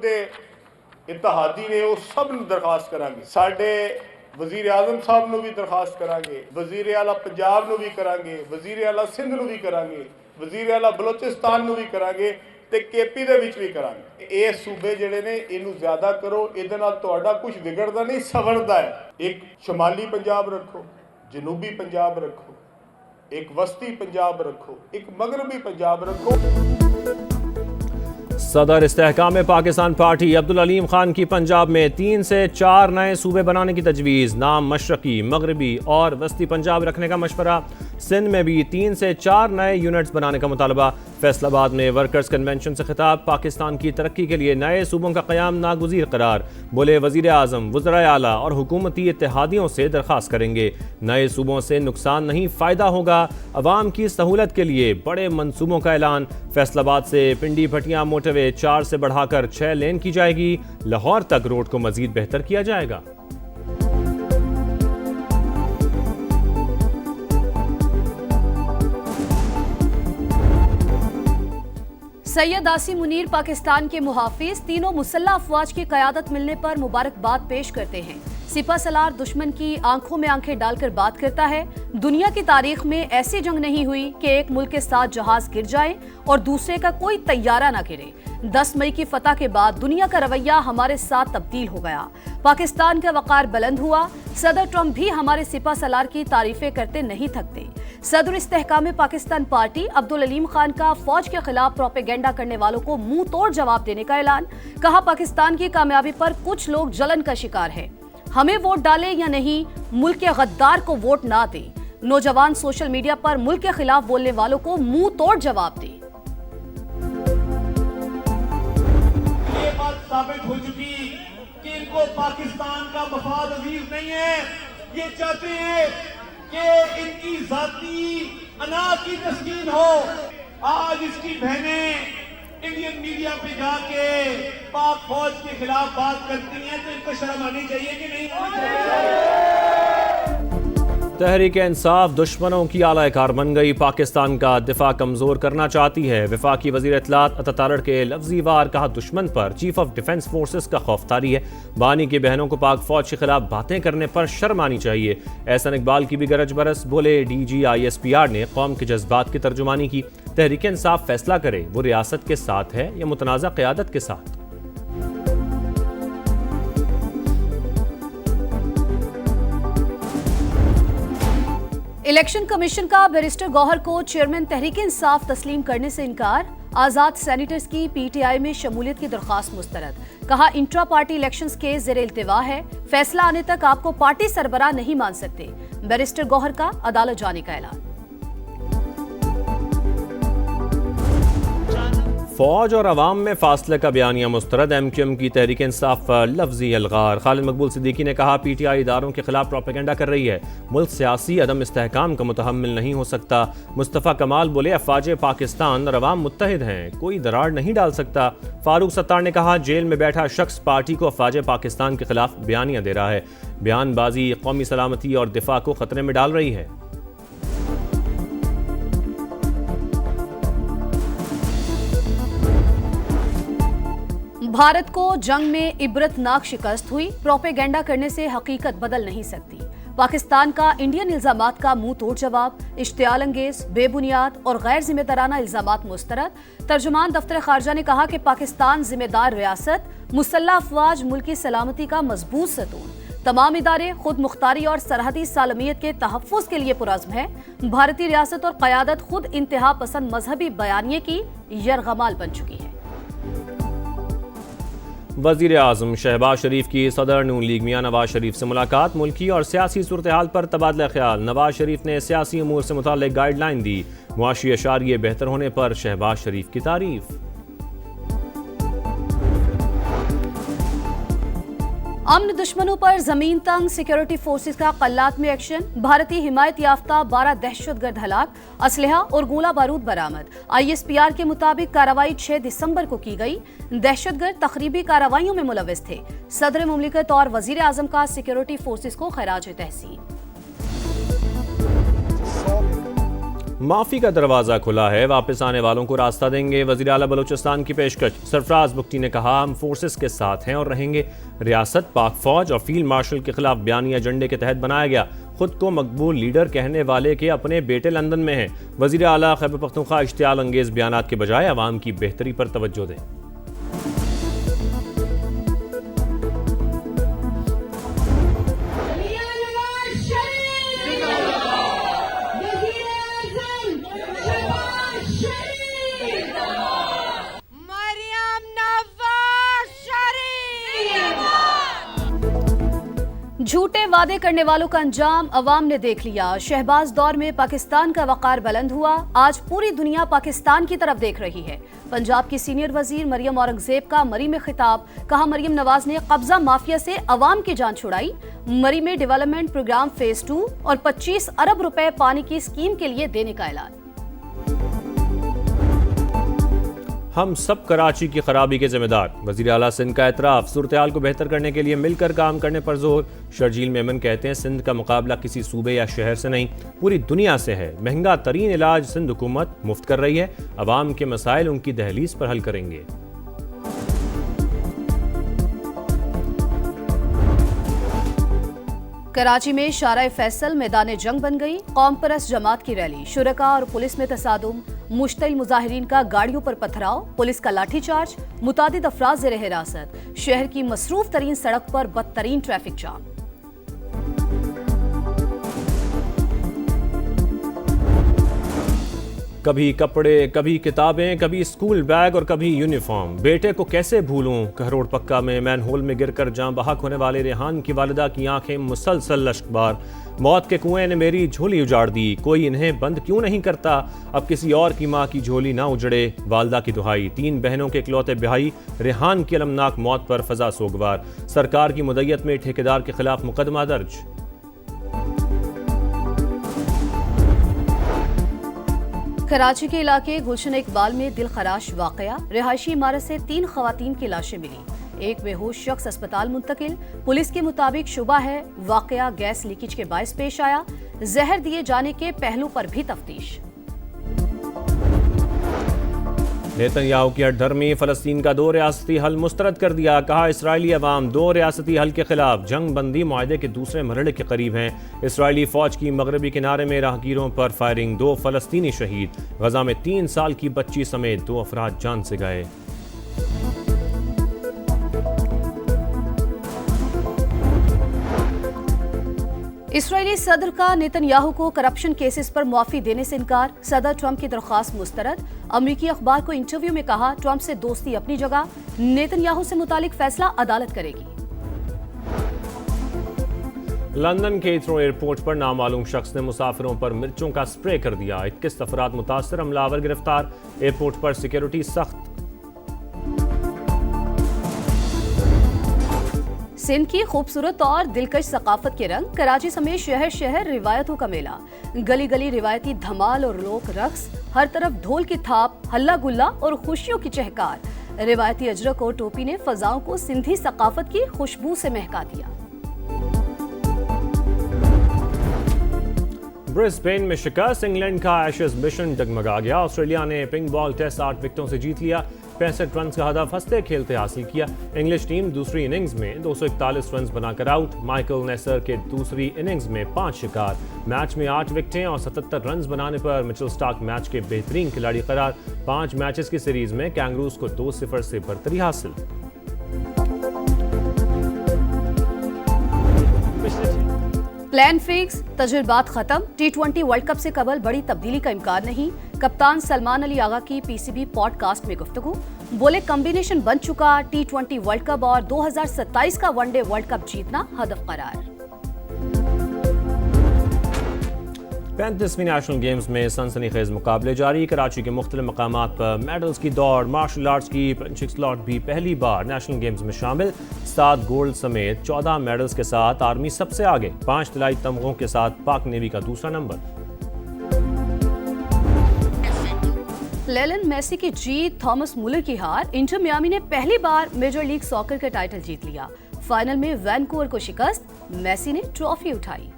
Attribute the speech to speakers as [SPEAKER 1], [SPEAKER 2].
[SPEAKER 1] दे इत्तेहादी ने वो सब नूं दरखास्त करांगे, साडे वजीर आजम साहब नूं भी दरखास्त करांगे, वजीर आला पंजाब नूं भी करांगे, वजीर आला सिंध नूं भी करांगे, वजीर आला बलोचिस्तान नूं भी करांगे ते केपी दे विच भी करांगे। ये सूबे जिहड़े ने इनू ज्यादा करो, इहदे नाल तुहाडा कुछ विगड़दा नहीं सवरदा है। एक शुमाली पंजाब रखो, जनूबी पंजाब रखो, एक वस्ती पंजाब रखो, एक मगरबी पंजाब रखो।
[SPEAKER 2] सदर इस्तेहकाम पाकिस्तान पार्टी अब्दुल अलीम खान की पंजाब में 3 से 4 नए सूबे बनाने की तजवीज़, नाम मशरकी, मगरबी और वस्ती पंजाब रखने का मशवरा। सिंध में भी 3 से 4 नए यूनिट्स बनाने का मुतालबा। फैसलाबाद में वर्कर्स कन्वेंशन से खिताब, पाकिस्तान की तरक्की के लिए नए सूबों का क़याम नागुज़ीर करार। बोले वज़ीर आज़म वज़राए आला और हुकूमती इत्तेहादियों से दरख्वास्त करेंगे, नए सूबों से नुकसान नहीं फ़ायदा होगा। अवाम की सहूलत के लिए बड़े मनसूबों का ऐलान। फैसलाबाद से पिंडी भटिया मोटरवे 4 से बढ़ाकर 6 लेन की जाएगी। लाहौर तक रोड को मज़ीद बेहतर किया जाएगा।
[SPEAKER 3] सैयद आसिम मुनीर पाकिस्तान के मुहाफिज तीनों मुसल्लह अफवाज की क़यादत मिलने पर मुबारकबाद पेश करते हैं। सिपा सलार दुश्मन की आंखों में आंखें डालकर बात करता है। दुनिया की तारीख में ऐसी जंग नहीं हुई कि एक मुल्क के साथ जहाज गिर जाए और दूसरे का कोई तैयारा ना गिरे। 10 मई की फतह के बाद दुनिया का रवैया हमारे साथ तब्दील हो गया, पाकिस्तान का वक़ार बुलंद हुआ। सदर ट्रंप भी हमारे सिपा सलार की तारीफें करते नहीं थकते। सदर इस्तेहकाम पाकिस्तान पार्टी अब्दुल अलीम खान का फौज के खिलाफ प्रोपेगेंडा करने वालों को मुंह तोड़ जवाब देने का ऐलान। कहा, पाकिस्तान की कामयाबी पर कुछ लोग जलन का शिकार है। हमें वोट डाले या नहीं, मुल्क के गद्दार को वोट ना दे। नौजवान सोशल मीडिया पर मुल्क के खिलाफ बोलने वालों को मुंह तोड़ जवाब दे।
[SPEAKER 4] ये बात साबित हो चुकी कि इनको पाकिस्तान का मफाद अजीज नहीं है। ये चाहते हैं कि इनकी जाती अना की तस्कीन हो। आज इसकी बहनें इंडियन मीडिया पे जाके पाक फौज के खिलाफ बात करती हैं, तो इनको शर्म आनी चाहिए कि नहीं आनी चाहिए?
[SPEAKER 2] तहरीक इंसाफ दुश्मनों की आलाकार बन गई, पाकिस्तान का दिफा कमजोर करना चाहती है। वफाकी वजीर इत्तलात अता तारड़ के लफ्जी वार कहा, दुश्मन पर चीफ ऑफ डिफेंस फोर्सेस का खौफ तारी है। बानी की बहनों को पाक फौज के खिलाफ बातें करने पर शर्म आनी चाहिए। एहसन इकबाल की भी गरज बरस। बोले DG ISPR ने कौम के जज्बात की तर्जुमानी की। तहरीक इंसाफ फैसला करे वो रियासत के साथ है या मुतनाज़ा क़यादत के साथ।
[SPEAKER 3] इलेक्शन कमीशन का बैरिस्टर गौहर को चेयरमैन तहरीक इंसाफ तस्लीम करने से इनकार। आजाद सैनिटर्स की PTI में शमूलियत की दरख्वास्त मुस्तरद। कहा, इंट्रा पार्टी इलेक्शंस के ज़ेर इल्तिवा है, फैसला आने तक आपको पार्टी सरबराह नहीं मान सकते। बैरिस्टर गौहर का अदालत जाने का ऐलान।
[SPEAKER 2] फौज और अवाम में फासले का बयानिया मुस्तरद। MQM की तहरीक इंसाफ पर लफ्जी अलगार। खालिद मकबूल सिद्दीकी ने कहा, PTI इदारों के खिलाफ प्रोपेगेंडा कर रही है, मुल्क सियासी अदम इस्तेहकाम का मुतहम्मिल नहीं हो सकता। मुस्तफ़ा कमाल बोले, अफवाज पाकिस्तान और अवाम मुत्तहिद हैं, कोई दरार नहीं डाल सकता। फारूक सत्तार ने कहा, जेल में बैठा शख्स पार्टी को अफवाज पाकिस्तान के खिलाफ बयानिया दे रहा है। बयानबाजी कौमी सलामती और दिफा को खतरे में डाल रही है।
[SPEAKER 3] भारत को जंग में इबरतनाक शिकस्त हुई, प्रोपेगेंडा करने से हकीकत बदल नहीं सकती। पाकिस्तान का इंडियन इल्जामात का मुंह तोड़ जवाब। इश्तियाल अंगेज, बेबुनियाद और गैर जिम्मेदाराना इल्जामात मुस्तरद। तर्जुमान दफ्तर खारजा ने कहा कि पाकिस्तान जिम्मेदार रियासत, मुसल्लह अफवाज मुल्क की सलामती का मजबूत सतून। तमाम इदारे खुद मुख्तारी और सरहदी सालमियत के तहफ़्फ़ुज़ के लिए पुरज़्म है। भारतीय रियासत और क़यादत खुद इंतहा पसंद मजहबी बयानिए की यरगमाल बन चुकी है।
[SPEAKER 2] वज़ीर आज़म शहबाज शरीफ की सदर नून लीग मियां नवाज शरीफ से मुलाकात। मुल्की और सियासी सूरत हाल पर तबादला ख्याल। नवाज शरीफ ने सियासी अमूर से मुताल्लिक़ गाइडलाइन दी। मुआशी अशारिये बेहतर होने पर शहबाज शरीफ की तारीफ।
[SPEAKER 3] अमन दुश्मनों पर जमीन तंग, सिक्योरिटी फोर्सेस का कल्लात में एक्शन। भारतीय हिमायत याफ्ता 12 दहशतगर्द हलाक, असलहा और गोला बारूद बरामद। ISPR के मुताबिक कार्रवाई 6 दिसंबर को की गई। दहशतगर्द तखरीबी कार्रवाइयों में मुलविस थे। सदर मुमलिकत और वजीर आजम का सिक्योरिटी फोर्सेस को खराज तहसीन।
[SPEAKER 2] माफी का दरवाजा खुला है, वापस आने वालों को रास्ता देंगे, वजीर आला बलूचिस्तान की पेशकश। सरफराज बुख्ती ने कहा, हम फोर्सेस के साथ हैं और रहेंगे। रियासत पाक फौज और फील्ड मार्शल के खिलाफ बयानी एजेंडे के तहत बनाया गया। खुद को मकबूल लीडर कहने वाले के अपने बेटे लंदन में हैं। वजीर आला खैबर पख्तूनख्वा इश्तियाल अंगेज बयानात के बजाय अवाम की बेहतरी पर तवज्जो दें।
[SPEAKER 3] झूठे वादे करने वालों का अंजाम अवाम ने देख लिया। शहबाज दौर में पाकिस्तान का वकार बुलंद हुआ। आज पूरी दुनिया पाकिस्तान की तरफ देख रही है। पंजाब की सीनियर वजीर मरियम औरंगजेब का मरी में खिताब। कहा, मरियम नवाज ने कब्जा माफिया से अवाम की जान छुड़ाई। मरी में डेवलपमेंट प्रोग्राम फेज 2 और 25 अरब रुपए पानी की स्कीम के लिए देने का ऐलान।
[SPEAKER 2] हम सब कराची की खराबी के जिम्मेदार। वजीर आला सिंध का एतराफ। सूरत-ए-हाल को बेहतर करने के लिए मिलकर काम करने पर जोर। शर्जील मेमन कहते हैं, सिंध का मुकाबला किसी सूबे या शहर से नहीं, पूरी दुनिया से है। महंगा तरीन इलाज सिंध हुकूमत मुफ्त कर रही है। अवाम के मसाइल उनकी दहलीज पर हल करेंगे।
[SPEAKER 3] कराची में शारा फैसल मैदान जंग बन गई। कौम परस्त जमात की रैली, शुरका और पुलिस में तसादुम। मुश्तिल मुजाहिरीन का गाड़ियों पर पथराव, पुलिस का लाठीचार्ज, मुतादिद अफराद ज़ेर हिरासत। शहर की मसरूफ तरीन सड़क पर बदतरीन ट्रैफिक जाम।
[SPEAKER 2] कभी कपड़े, कभी किताबें, कभी स्कूल बैग और कभी यूनिफॉर्म। बेटे को कैसे भूलूं। कहरोड़ पक्का में मैनहोल में गिरकर जान बहक होने वाले रेहान की वालिदा की आंखें मुसलसल लश्कबार। मौत के कुएं ने मेरी झोली उजाड़ दी, कोई इन्हें बंद क्यों नहीं करता। अब किसी और की मां की झोली ना उजड़े। वालिदा की दुहाई। 3 बहनों के इकलौते भाई रेहान की अलमनाक मौत पर फजा सोगवार। सरकार की मुद्दत में ठेकेदार के खिलाफ मुकदमा दर्ज।
[SPEAKER 3] कराची के इलाके गुलशन इकबाल में दिल खराश वाकया। रिहायशी इमारत से 3 खवातीन की लाशें मिली। एक बेहोश शख्स अस्पताल मुंतकिल। पुलिस के मुताबिक शुबा है वाकया गैस लीकेज के बायस पेश आया। जहर दिए जाने के पहलू पर भी तफ्तीश।
[SPEAKER 2] नेतन्याहू की हठधर्मी। फलस्तीन का 2 रियासती हल मुस्तरद कर दिया। कहा, इसराइली अवाम 2 रियासती हल के खिलाफ जंग बंदी मुआहदे के दूसरे मरहले के करीब हैं। इसराइली फौज की मगरबी किनारे में राहगीरों पर फायरिंग। 2 फलस्तीनी शहीद। गजा में 3 साल की बच्ची समेत 2 अफराद जान से गए।
[SPEAKER 3] इसराइली सदर का नेतन्याहू को करप्शन केसेस पर मुआफी देने से इनकार। सदर ट्रंप की दरख्वास्त मुस्तरद। अमरीकी अखबार को इंटरव्यू में कहा, ट्रंप से दोस्ती अपनी जगह, नेतन्याहू से मुतालिक फैसला अदालत करेगी।
[SPEAKER 2] लंदन के हीथ्रो एयरपोर्ट पर नामालूम शख्स ने मुसाफिरों पर मिर्चों का स्प्रे कर दिया। 21 अफराद मुतासर, हमलावर गिरफ्तार। एयरपोर्ट पर सिक्योरिटी सख्त।
[SPEAKER 3] सिंध की खूबसूरत और दिलकश सकाफत के रंग। कराची समेत शहर शहर रिवायतों का मेला। गली गली रिवायती धमाल और लोक रक्स। हर तरफ ढोल की थाप, हल्ला गुल्ला और खुशियों की चहकार। रिवायती अजरक और टोपी ने फजाओं को सिंधी सकाफत की खुशबू से महका दिया।
[SPEAKER 2] ब्रिस्बेन में शिकस्त। इंग्लैंड का एशेज मिशन डगमगा गया। ऑस्ट्रेलिया ने पिंक बॉल टेस्ट 8 विकेटों से जीत लिया। 65 रन का हदफ हंसते खेलते हासिल किया। इंग्लिश टीम दूसरी इनिंग्स में 241 रन बनाकर आउट। माइकल नेसर के दूसरी इनिंग्स में 5 शिकार। मैच में 8 विकेटें और 77 रन बनाने पर मिचेल स्टार्क मैच के बेहतरीन खिलाड़ी करार। 5 मैचेस की सीरीज में कैंगरूज को 2-0 से बरतरी हासिल।
[SPEAKER 3] प्लान फिक्स, तजुर्बात खत्म। T20 वर्ल्ड कप से कबल बड़ी तब्दीली का इम्कान नहीं। कप्तान सलमान अली आगा की PCB पॉडकास्ट में गुफ्तगू। बोले, कॉम्बिनेशन बन चुका। T20 वर्ल्ड कप और 2027 का वनडे वर्ल्ड कप जीतना हदफ करार।
[SPEAKER 2] 35वीं नेशनल गेम्स में सनसनीखेज मुकाबले जारी। कराची के मुख्तलिफ मकामात पर मेडल्स की दौड़। मार्शल आर्ट्स की पंचिंग स्लॉट भी पहली बार नेशनल गेम्स में शामिल। 7 गोल्ड समेत 14 मेडल्स के साथ आर्मी सबसे आगे। 5 तिलाई तमगों के साथ पाक नेवी का दूसरा नंबर।
[SPEAKER 3] लेलन मेसी की जीत, थॉमस मुलर की हार। इंटर मियामी ने पहली बार मेजर लीग सॉकर का टाइटल जीत लिया। फाइनल में वैनकूवर को शिकस्त। मेसी ने ट्रॉफी उठाई।